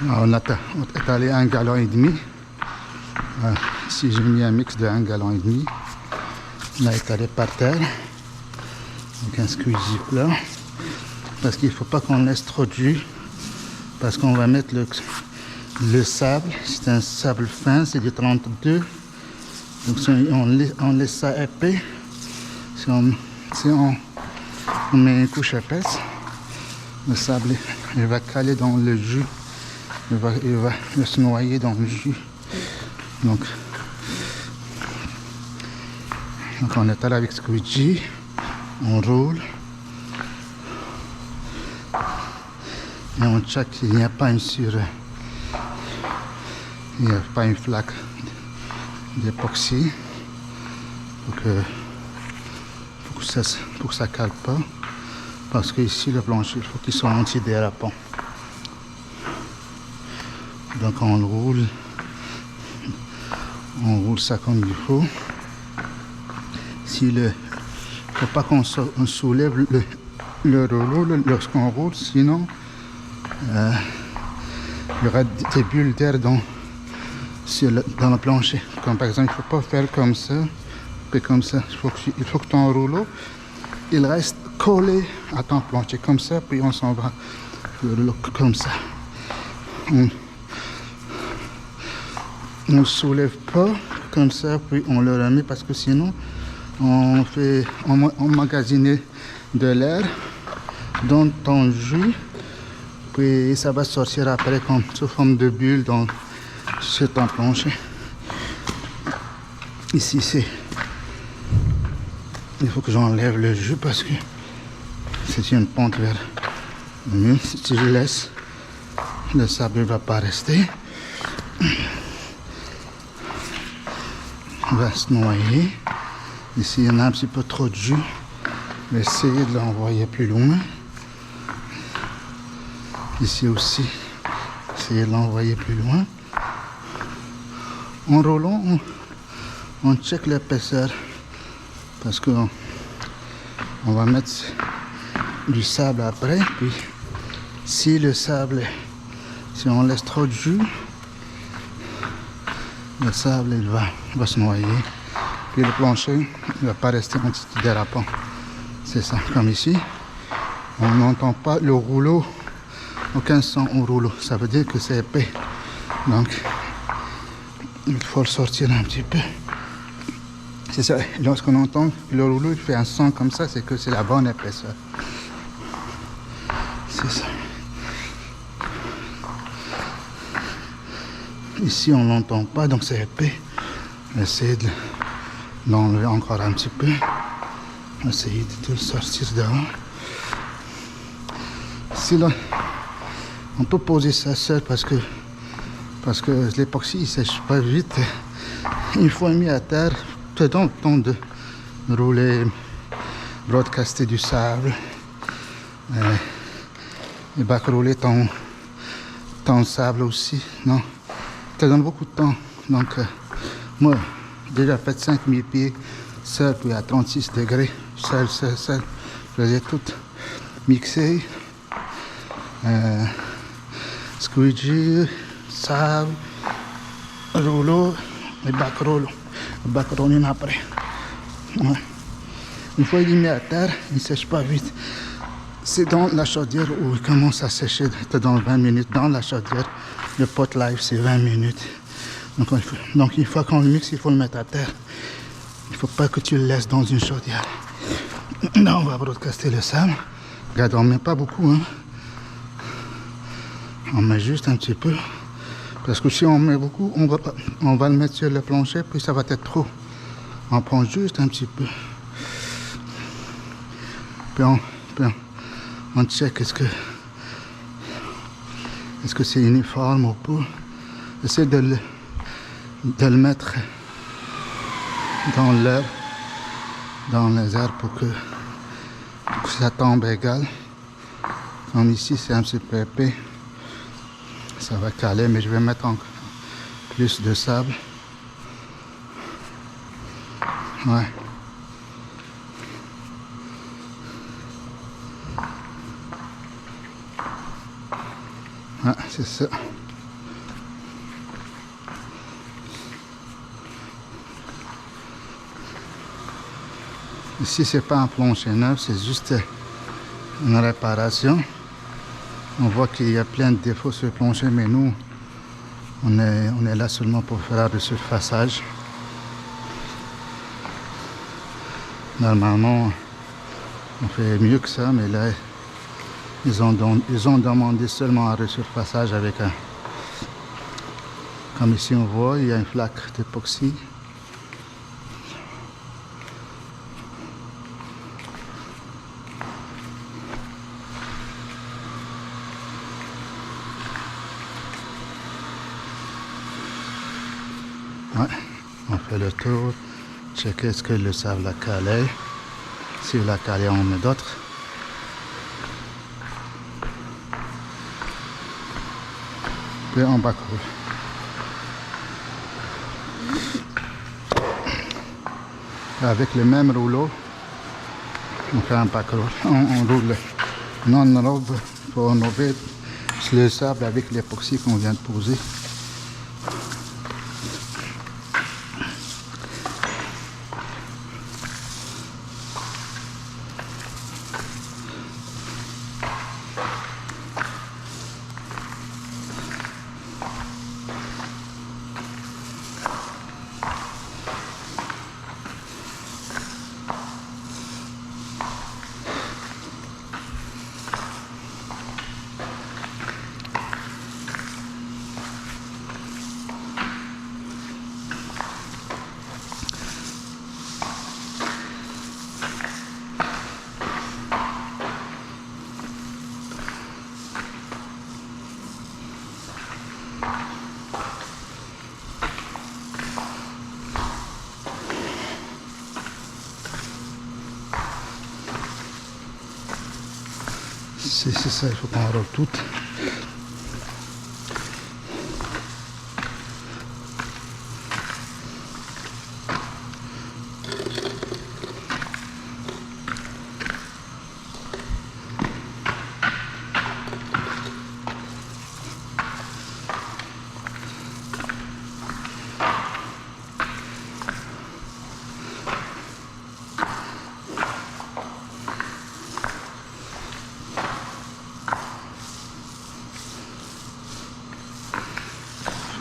Alors, on est étalé 1,5 gallon. Ici, j'ai mis un mix de 1,5 gallon. On l'a étalé par terre. Donc un squeezie plat. Parce qu'il ne faut pas qu'on laisse trop de jus. Parce qu'on va mettre le sable. C'est un sable fin, c'est du 32. Donc si on laisse ça épais. Si on met une couche épaisse, le sable il va caler dans le jus. Il va se noyer dans le jus. Donc on étale avec squeegee. On roule. Et on check qu'il n'y a pas une flaque d'époxy pour que ça cale pas, parce que ici le plancher il faut qu'il soit antidérapant. Donc on roule ça comme il faut. Faut pas qu'on soulève le rouleau lorsqu'on roule, sinon il y aura des bulles d'air dans le plancher. Comme par exemple, il ne faut pas faire comme ça, puis comme ça. Il faut que ton rouleau il reste collé à ton plancher, comme ça, puis on s'en va le rouleau comme ça. On ne soulève pas comme ça, puis on le remet, parce que sinon on magasine de l'air dans ton jus, puis ça va sortir après comme sous forme de bulle sur ton plancher. Ici il faut que j'enlève le jus parce que c'est une pente vers le mur. Si je laisse, le sable ne va pas rester. Il va se noyer. Ici, il y en a un petit peu trop de jus. Je vais essayer de l'envoyer plus loin. Ici aussi, essayer de l'envoyer plus loin. En roulant, on check l'épaisseur. Parce qu'on va mettre du sable après. Puis, si on laisse trop de jus, le sable il va se noyer. Puis le plancher ne va pas rester antidérapant. C'est ça, comme ici. On n'entend pas le rouleau, aucun son au rouleau. Ça veut dire que c'est épais. Donc, il faut le sortir un petit peu. C'est ça, lorsqu'on entend que le rouleau il fait un son comme ça, c'est que c'est la bonne épaisseur. C'est ça. Ici, on l'entend pas, donc c'est épais. Essayer de l'enlever encore un petit peu. Essayer de tout sortir dehors. Si là, on peut poser ça seul parce que l'époxy il sèche pas vite. Une fois mis à terre, tu as le temps de rouler, broadcaster du sable et backrouler ton sable aussi. Non, ça donne beaucoup de temps. Donc, moi, j'ai déjà fait 5000 pieds seul, puis à 36 degrés, seul. Je les ai toutes mixées. Squeegee, sable, rouleau et backrouling après. Ouais. Une fois il est mis à terre, il ne sèche pas vite. C'est dans la chaudière où il commence à sécher dans 20 minutes. Dans la chaudière, le pot live c'est 20 minutes. Donc une fois qu'on le mixe, il faut le mettre à terre. Il ne faut pas que tu le laisses dans une chaudière. Là on va broadcaster le sable. Regarde, on ne met pas beaucoup, hein. On met juste un petit peu. Parce que si on met beaucoup, on va le mettre sur le plancher, puis ça va être trop. On prend juste un petit peu. Puis on check est-ce que c'est uniforme ou pas. Essayer de le mettre dans les airs pour que ça tombe égal. Comme ici, c'est un petit peu épais. Ça va caler, mais je vais mettre encore plus de sable. Ouais. Ouais, c'est ça. Ici, c'est pas un plancher neuf, c'est juste une réparation. On voit qu'il y a plein de défauts sur le plancher, mais nous, on est là seulement pour faire le surfaçage. Normalement, on fait mieux que ça, mais là, ils ont demandé seulement un resurfaçage avec un... Comme ici, on voit, il y a une flaque d'époxy. Ouais, on fait le tour, checker est-ce que le sable a calé. Si il a calé, on met d'autres. Puis on backroll. Avec le même rouleau, on fait un backroll. On roule non-robe pour enlever le sable avec l'époxy qu'on vient de poser. C'est ça, il faut qu'on roule tout.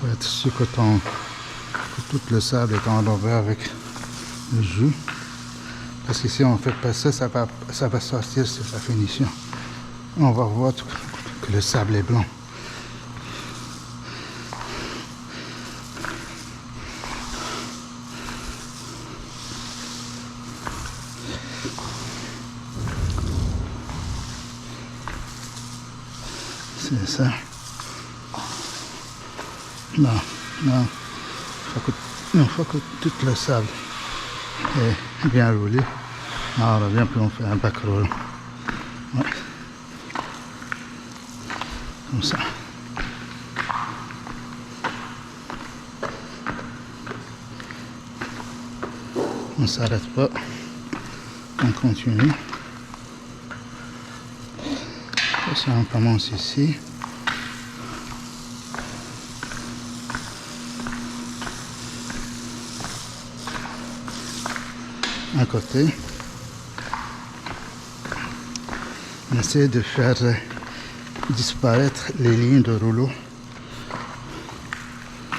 Il faut être sûr que tout le sable est enlevé avec le jus. Parce que si on ne fait pas ça, ça va sortir sur la finition. On va voir que le sable est blanc. C'est ça. Non, il faut que tout le sable est bien roulé. On revient puis on fait un backroll. Ouais. Comme ça. On ne s'arrête pas. On continue. Ça, on commence ici. À côté, on essaie de faire disparaître les lignes de rouleau